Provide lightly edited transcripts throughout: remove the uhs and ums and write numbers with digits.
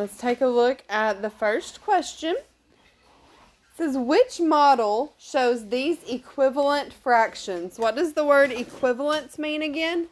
let's take a look at the first question. It says, which model shows these equivalent fractions? What does the word equivalence mean again?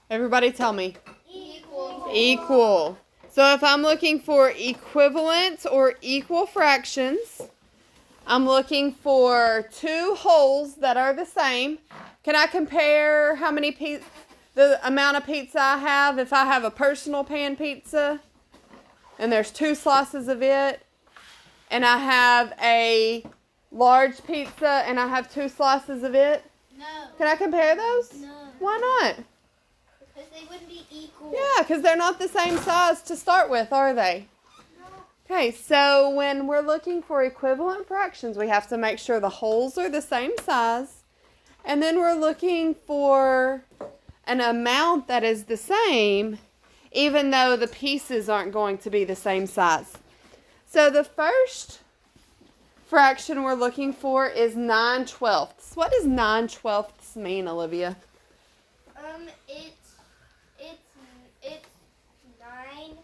Everybody tell me. Equal. Equal. So if I'm looking for equivalent or equal fractions, I'm looking for two wholes that are the same. Can I compare how many the amount of pizza I have if I have a personal pan pizza and there's 2 slices of it, and I have a large pizza and I have 2 slices of it? No. Can I compare those? No. Why not? Because they wouldn't be equal. Yeah, because they're not the same size to start with, are they? No. Okay, so when we're looking for equivalent fractions, we have to make sure the wholes are the same size. And then we're looking for an amount that is the same, even though the pieces aren't going to be the same size. So the first fraction we're looking for is 9/12. What does 9/12 mean, Olivia? It's 9.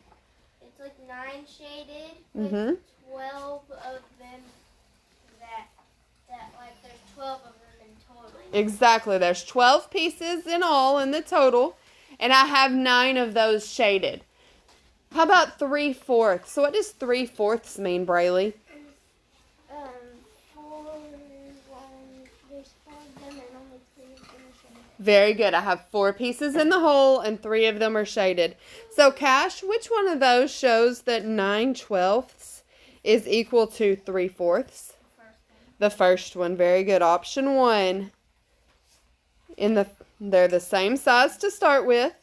It's like 9 shaded Mm-hmm. with 12 of them that like there's 12 of them in total. Exactly. There's 12 pieces in all in the total, and I have 9 of those shaded. How about 3/4? So what does 3/4 mean, Brayley? there's 4 of them and only 3 of them are shaded. Very good. I have 4 pieces in the whole and 3 of them are shaded. So Cash, which one of those shows that 9/12 is equal to 3/4? The first one. Very good. Option 1. They're the same size to start with.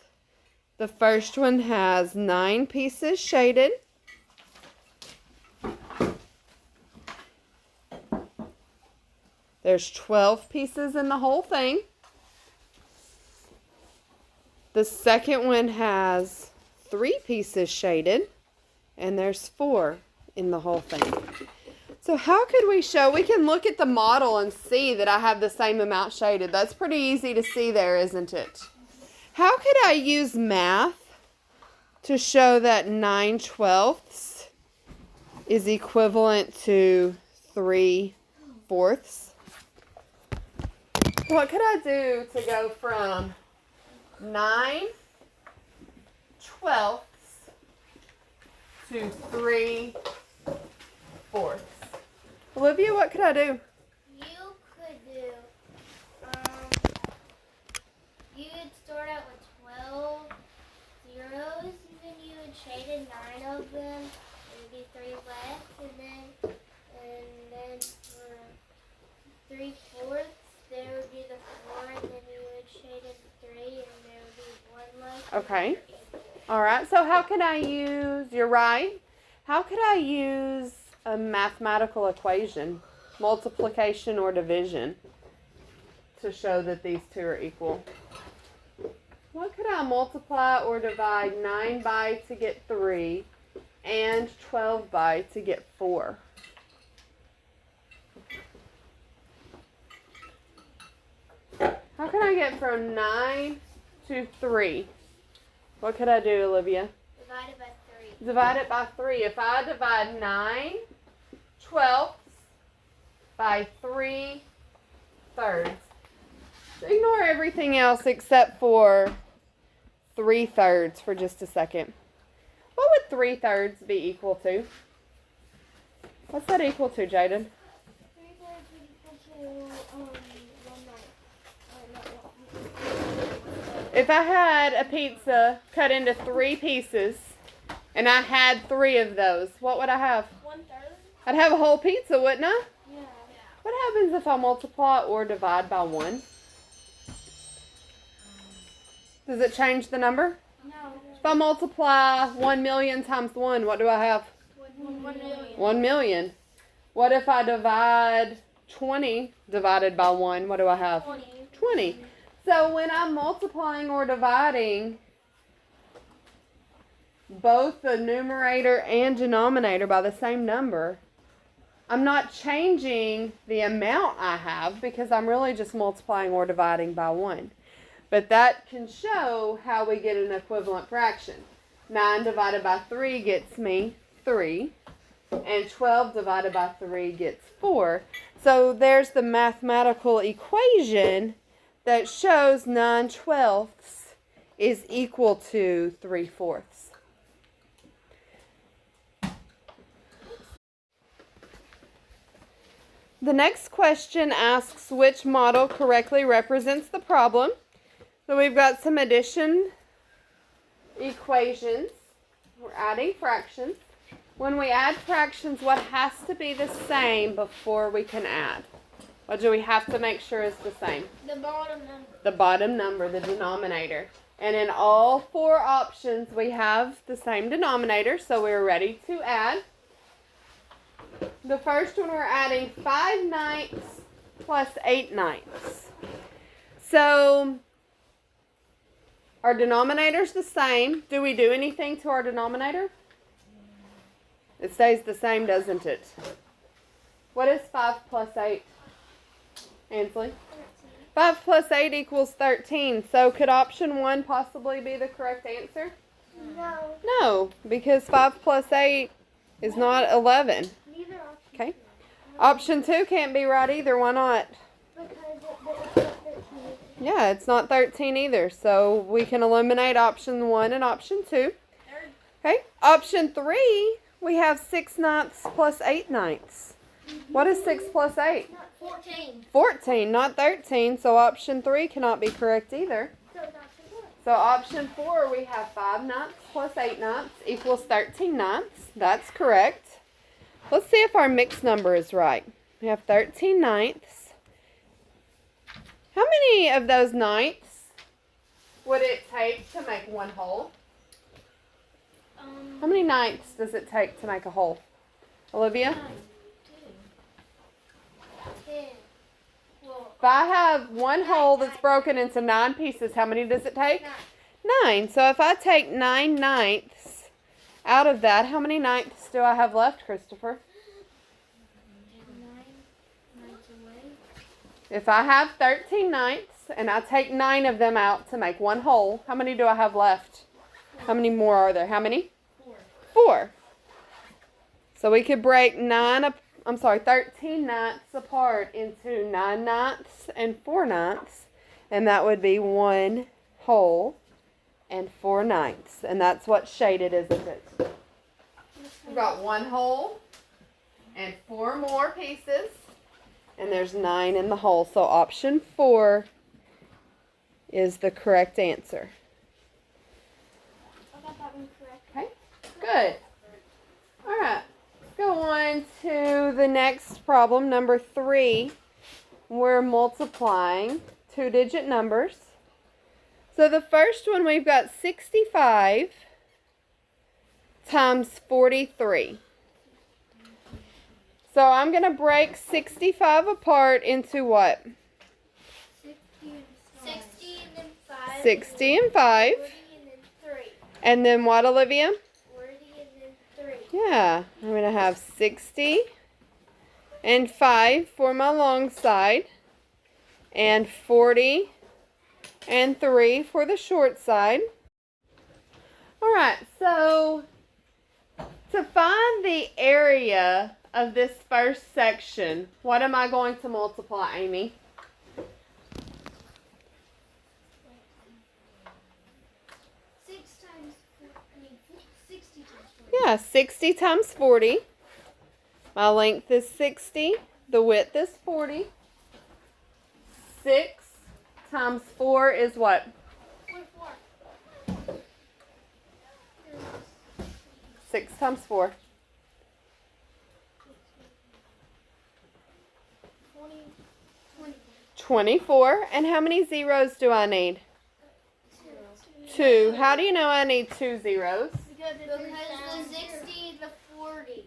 The first one has 9 pieces shaded. There's 12 pieces in the whole thing. The second one has 3 pieces shaded, and there's 4 in the whole thing. So how could we show? We can look at the model and see that I have the same amount shaded. That's pretty easy to see there, isn't it? How could I use math to show that 9/12 is equivalent to 3/4? What could I do to go from 9/12 to 3/4? Olivia, what could I do? You could do, you would start out with 12 zeros, and then you would shaded 9 of them, there would be 3 left, and then for 3/4, there would be the 4, and then you would shaded 3, and there would be 1 left. Okay. All right. So how can I use, you're right, how could I use a mathematical equation, multiplication or division, to show that these two are equal? What could I multiply or divide 9 by to get 3 and 12 by to get 4? How can I get from 9 to 3? What could I do, Olivia? Divided by 3. Divide it by 3. If I divide 9/12 by 3/3, ignore everything else except for 3/3 for just a second. What would 3/3 be equal to? What's that equal to, Jaden? 3/3 would equal to 1/9. If I had a pizza cut into 3 pieces and I had 3 of those, what would I have? 1/3. I'd have a whole pizza, wouldn't I? Yeah. What happens if I multiply or divide by 1? Does it change the number? No. If I multiply 1,000,000 times 1, what do I have? 1 million. 1,000,000. What if I divide 20 divided by 1? What do I have? 20. 20. So when I'm multiplying or dividing both the numerator and denominator by the same number, I'm not changing the amount I have because I'm really just multiplying or dividing by 1. But that can show how we get an equivalent fraction. 9 divided by 3 gets me 3. And 12 divided by 3 gets 4. So there's the mathematical equation that shows 9/12 is equal to 3/4. The next question asks which model correctly represents the problem. So we've got some addition equations. We're adding fractions. When we add fractions, what has to be the same before we can add? What do we have to make sure is the same? The bottom number. The bottom number, the denominator. And in all 4 options, we have the same denominator, so we're ready to add. The first one, we're adding 5/9 plus 8/9. So our denominator's the same. Do we do anything to our denominator? It stays the same, doesn't it? What is 5 plus 8? Ansley? 5 plus 8 equals 13. So could option 1 possibly be the correct answer? No. No, because 5 plus 8 is not 11. Neither option. Okay. Option 2 can't be right either. Why not? Because it's not 13. Yeah, it's not 13 either. So we can eliminate option 1 and option 2. Okay. Option 3, we have 6/9 plus 8/9. What is 6 plus 8? 14. 14, not 13. So option 3 cannot be correct either. So option 4, we have 5/9 plus 8/9 equals 13/9. That's correct. Let's see if our mixed number is right. We have 13/9. How many of those ninths would it take to make one whole? How many ninths does it take to make a whole? Olivia? 10. Well, If I have one whole that's broken into 9 pieces, how many does it take? 9. So if I take 9/9 out of that, how many ninths do I have left, Christopher? 9 away. If I have 13/9 and I take 9 of them out to make one whole, how many do I have left? How many more are there? How many? 4. So we could break 13/9 apart into 9/9 and 4/9, and that would be one whole and 4/9. And that's what's shaded, isn't it? We've got one whole and 4 more pieces, and there's 9 in the whole. So option 4 is the correct answer. I got that one correct. Okay, good. All right, let's go on to the next problem, number 3. We're multiplying 2-digit numbers. So the first one, we've got 65 times 43. So I'm going to break 65 apart into what? 60 and then 5. 60 and 5. 40 and then 3. And then what, Olivia? 40 and then 3. Yeah, I'm going to have 60 and 5 for my long side, and 40 and 3 for the short side. All right, so to find the area of this first section, what am I going to multiply, Amy? Yeah, 60 times 40. My length is 60. The width is 40. 6 times 4 is what? 6 times 4. 24. And how many zeros do I need? 2. How do you know I need 2 zeros? Because the 60 the 40.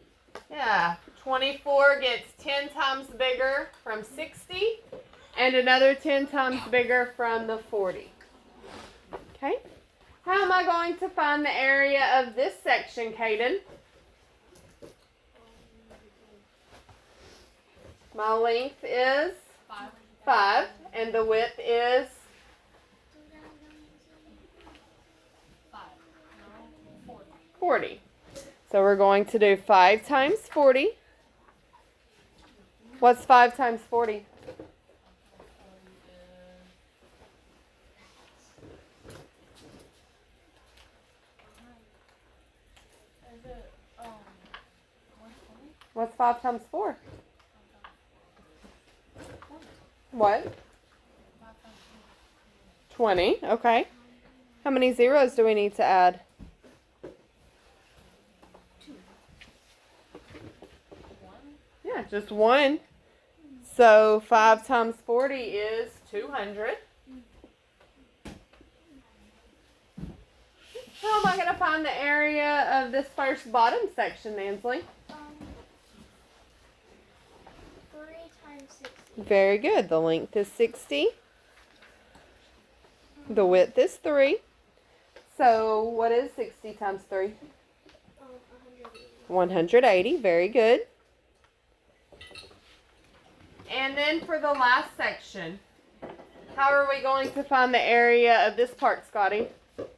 Yeah, 24 gets 10 times bigger from 60 and another 10 times bigger from the 40. Okay? How am I going to find the area of this section, Caden? My length is 5 and the width is 40. 40. So we're going to do 5 times 40. What's 5 times 40? What's 5 times 4? What? 20. Okay. How many zeros do we need to add? 2. Yeah, just 1. So 5 times 40 is 200. How am I going to find the area of this first bottom section, Nansley? 3 times 60. Very good. The length is 60. The width is 3. So what is 60 times 3? 180. 180. Very good. And then for the last section, how are we going to find the area of this part, Scotty? Times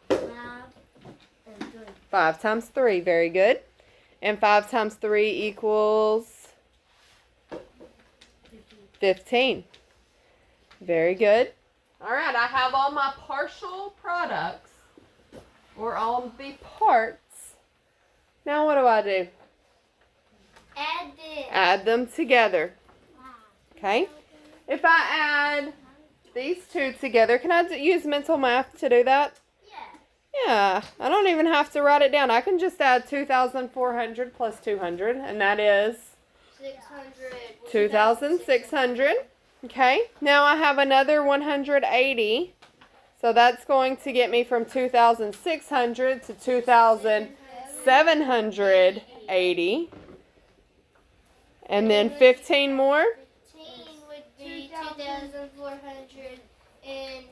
5 and 3. 5 times 3. Very good. And 5 times 3 equals 15. Very good. All right, I have all my partial products, or all the parts. Now what do I do? Add this. Add them together. Wow. Okay? If I add these two together, can I use mental math to do that? Yeah. Yeah, I don't even have to write it down. I can just add 2,400 plus 200, and that is 600. 2,600. Okay, now I have another 180. So that's going to get me from 2,600 to 2,780. And then 15 more. 15 would be 2,400 and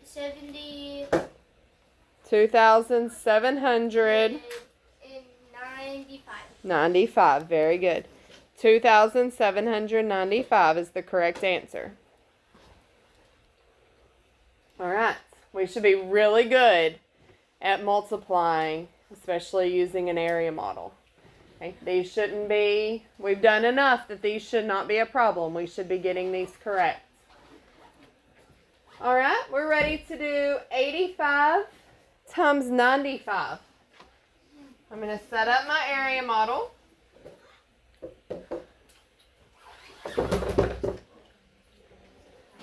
70 2,795. and 95. Very good. 2,795 is the correct answer. All right. We should be really good at multiplying, especially using an area model. Okay. These shouldn't be, we've done enough that these should not be a problem. We should be getting these correct. All right. We're ready to do 85 times 95. I'm going to set up my area model.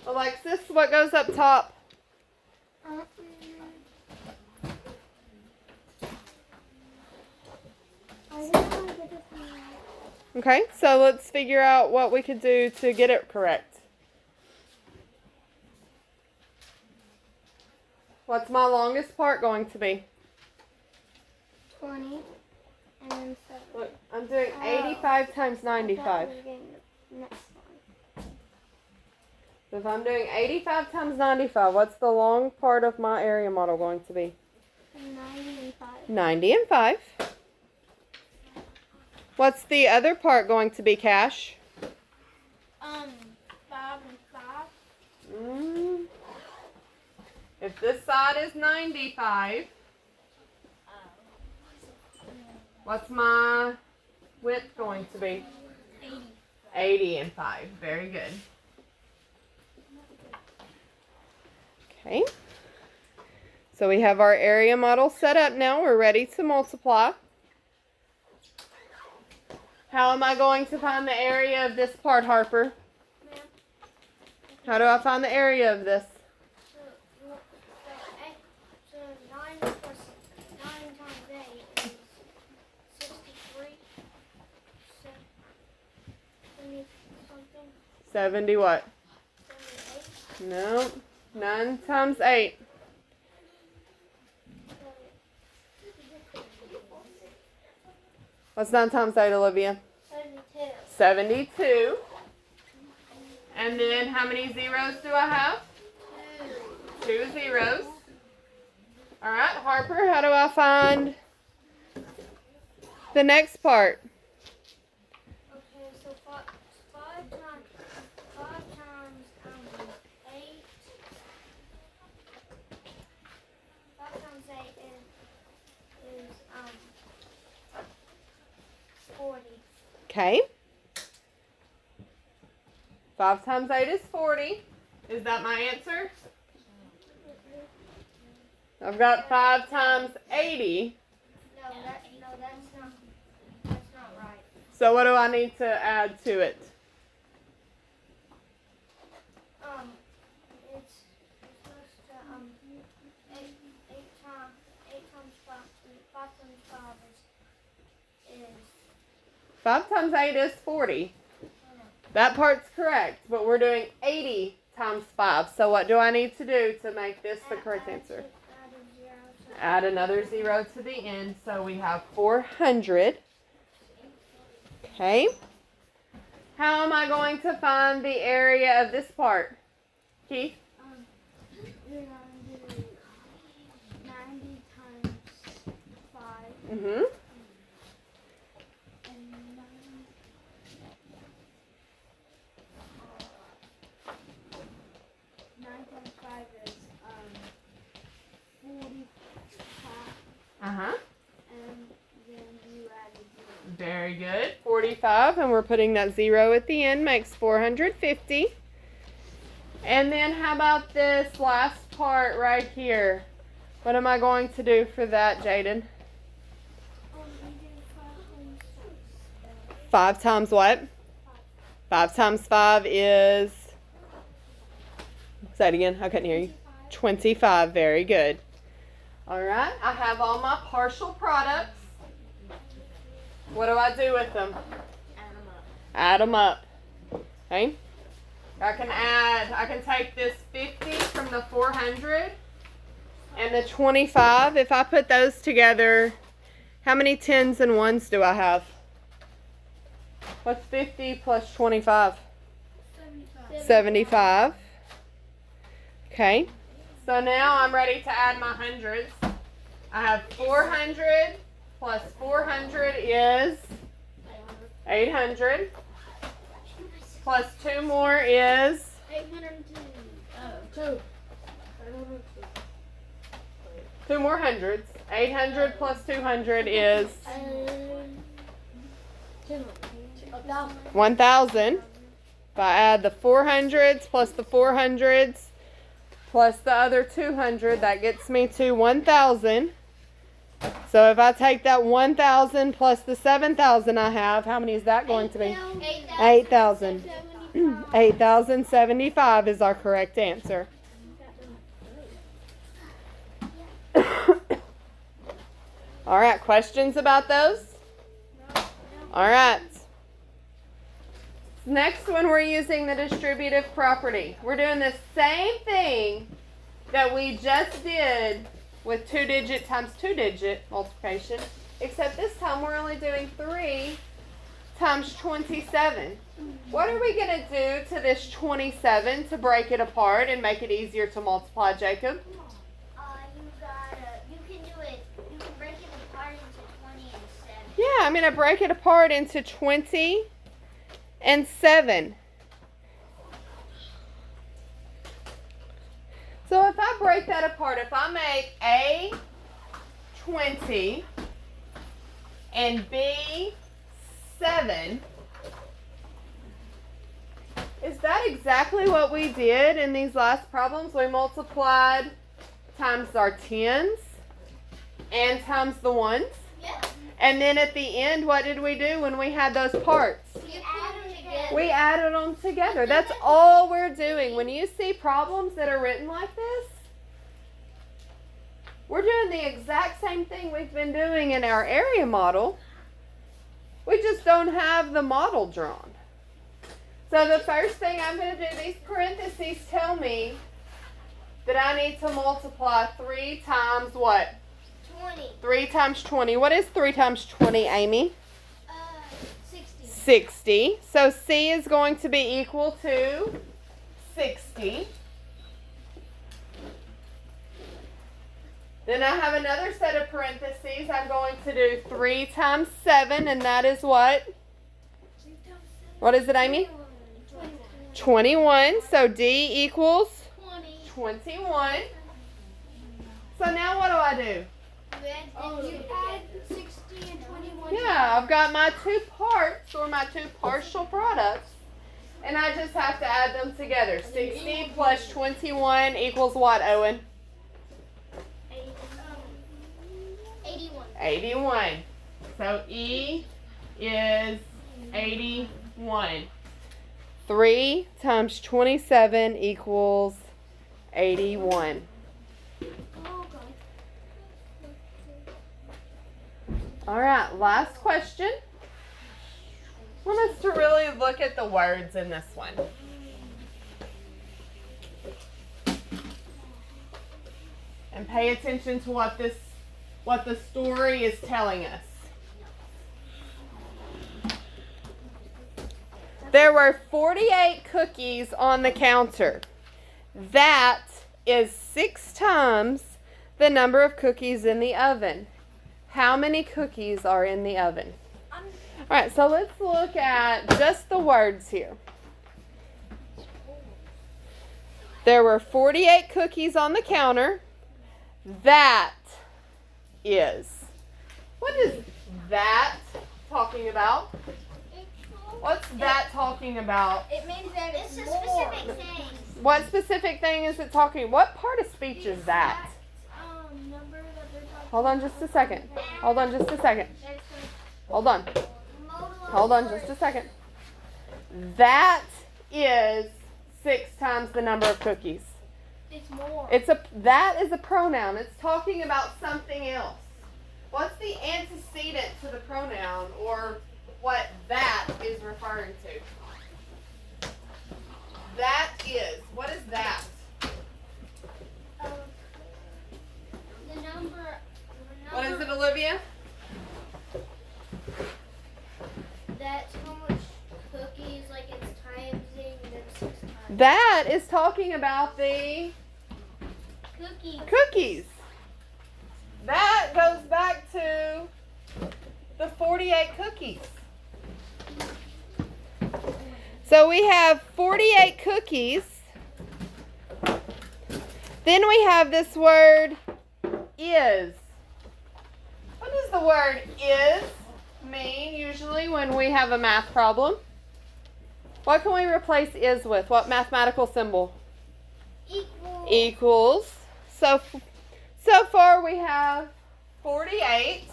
Alexis, what goes up top? Okay, so let's figure out what we could do to get it correct. What's my longest part going to be? 20 and 7. Look, I'm doing 85 times 95. So if I'm doing 85 times 95, what's the long part of my area model going to be? 90 and 5. 90 and 5. What's the other part going to be, Cash? 5 and 5. If this side is 95, what's my width going to be? 80. 80 and 5. Very good. Okay. So we have our area model set up now. We're ready to multiply. How am I going to find the area of this part, Harper? How do I find the area of this? So 9 plus 9 times 8 is 63. 70 something. 70 what? 78. No. 9 times 8. What's 9 times 8, Olivia? 72. 72. And then how many zeros do I have? 2 zeros. All right, Harper, how do I find the next part? Okay, so 5 times 8 Okay. 5 times 8 is 40. Is that my answer? I've got 5 times 80. No, that's not right. So what do I need to add to it? It's supposed to eight times five times 5 is 5 times 8 is 40. That part's correct, but we're doing 80 times 5. So what do I need to do to make this the correct answer? Add another 0 to the end, so we have 400. Okay. How am I going to find the area of this part? Keith? You're going to do 90 times 5. Mm-hmm. And 9 times 5 is 45. Uh-huh. And then you add a 0. Very good. 45, and we're putting that 0 at the end, makes 450. And then how about this last part right here? What am I going to do for that, Jaden? 5 times what? 5 times 5 is... Say it again. I couldn't hear you. 25. Very good. All right. I have all my partial products. What do I do with them? Add them up. Okay. I can take this 50 from the 400 and the 25. If I put those together, how many 10s and 1s do I have? What's 50 plus 25? 75. Okay. So now I'm ready to add my hundreds. I have 400 plus 400 is 800. Plus 2 more is 802. 2 more hundreds. 800 plus 200 is 1,000. If I add the 400s plus the 400s plus the other 200, that gets me to 1,000. So if I take that 1,000 plus the 7,000 I have, how many is that going to be? 8,000. 8,075 is our correct answer. All right, questions about those? All right. Next one, we're using the distributive property. We're doing the same thing that we just did with 2-digit times 2-digit multiplication, except this time we're only doing 3 times 27. What are we going to do to this 27 to break it apart and make it easier to multiply, Jacob? You can break it apart into 20 and 7. Yeah, I'm going to break it apart into 20 and 7. So if I break that apart, if I make A 20 and B 7, is that exactly what we did in these last problems? We multiplied times our 10s and times the 1s. Yeah. And then at the end, what did we do when we had those parts? We added them together. That's all we're doing. When you see problems that are written like this, we're doing the exact same thing we've been doing in our area model. We just don't have the model drawn. So the first thing I'm going to do, these parentheses tell me that I need to multiply 3 times what? 20. 3 times 20. What is 3 times 20, Amy? 60. 60. So C is going to be equal to 60. Then I have another set of parentheses. I'm going to do 3 times 7, and that is what? What is it, Amy? 21. So D equals 21. So now what do? You add 60 and 21. Yeah, I've got my two parts or my two partial products. And I just have to add them together. 60 plus 21 equals what, Owen? 81. 81. So E is 81. 3 times 27 equals 81. All right, last question. I want us to really look at the words in this one. And pay attention to what the story is telling us. There were 48 cookies on the counter. That is 6 times the number of cookies in the oven. How many cookies are in the oven? All right, so let's look at just the words here. There were 48 cookies on the counter. That is. What is that talking about? What's that talking about? It means that it's a specific thing. What specific thing is it talking? What part of speech is that? Number that they're talking Hold on just a second. Hold on just a second. Hold on. Hold on just a second. That is 6 times the number of cookies. It's more. That is a pronoun. It's talking about something else. What's the antecedent to the pronoun, or what that is referring to? That is. What is that? The number. What is it, Olivia? That's how much cookies, like it's timesing them 6 times. That is talking about the cookies. That goes back to the 48 cookies. So we have 48 cookies. Then we have this word is. What does the word is mean usually when we have a math problem? What can we replace is with? What mathematical symbol? Equals. So far we have 48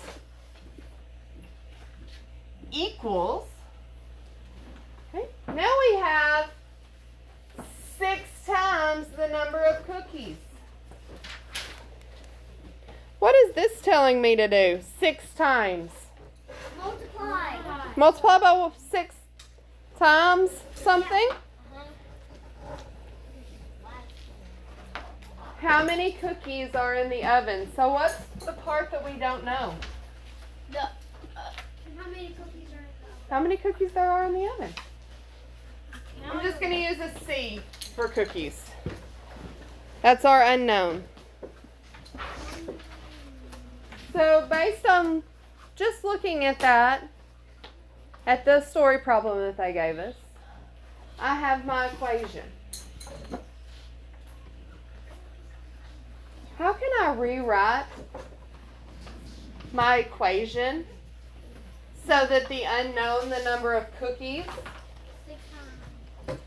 equals. Okay. Now we have 6 times the number of cookies. What is this telling me to do? 6 times. Multiply. Multiply by 6 times something? How many cookies are in the oven? So what's the part that we don't know? How many cookies are in the oven? How many cookies there are in the oven? I'm just going to use a C for cookies. That's our unknown. So based on just looking at that, at the story problem that they gave us, I have my equation. How can I rewrite my equation so that the unknown, the number of cookies, 6 times.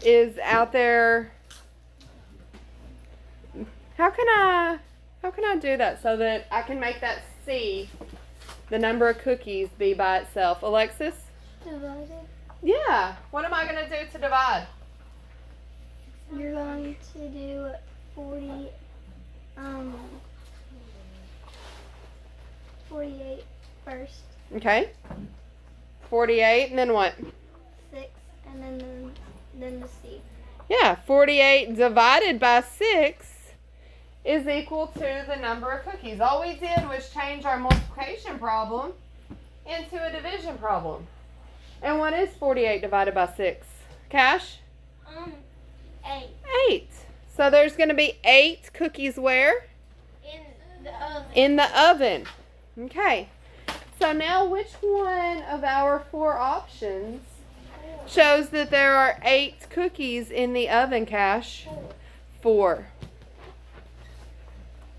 is out there? How can I do that so that I can make that C, the number of cookies, be by itself? Alexis? Divide it. Yeah. What am I going to do to divide? You're going to do 48 first. Okay. 48, and then what? 6, and then the C. Yeah, 48 divided by 6 is equal to the number of cookies. All we did was change our multiplication problem into a division problem. And what is 48 divided by 6? Cash? 8. 8. So there's going to be 8 cookies where? In the oven. In the oven. Okay. So now which one of our 4 options shows that there are 8 cookies in the oven, Cash? 4.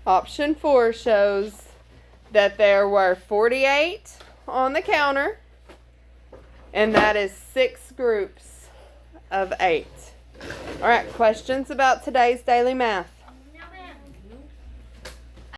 Option 4 shows that there were 48 on the counter, and that is 6 groups of 8. All right, questions about today's daily math?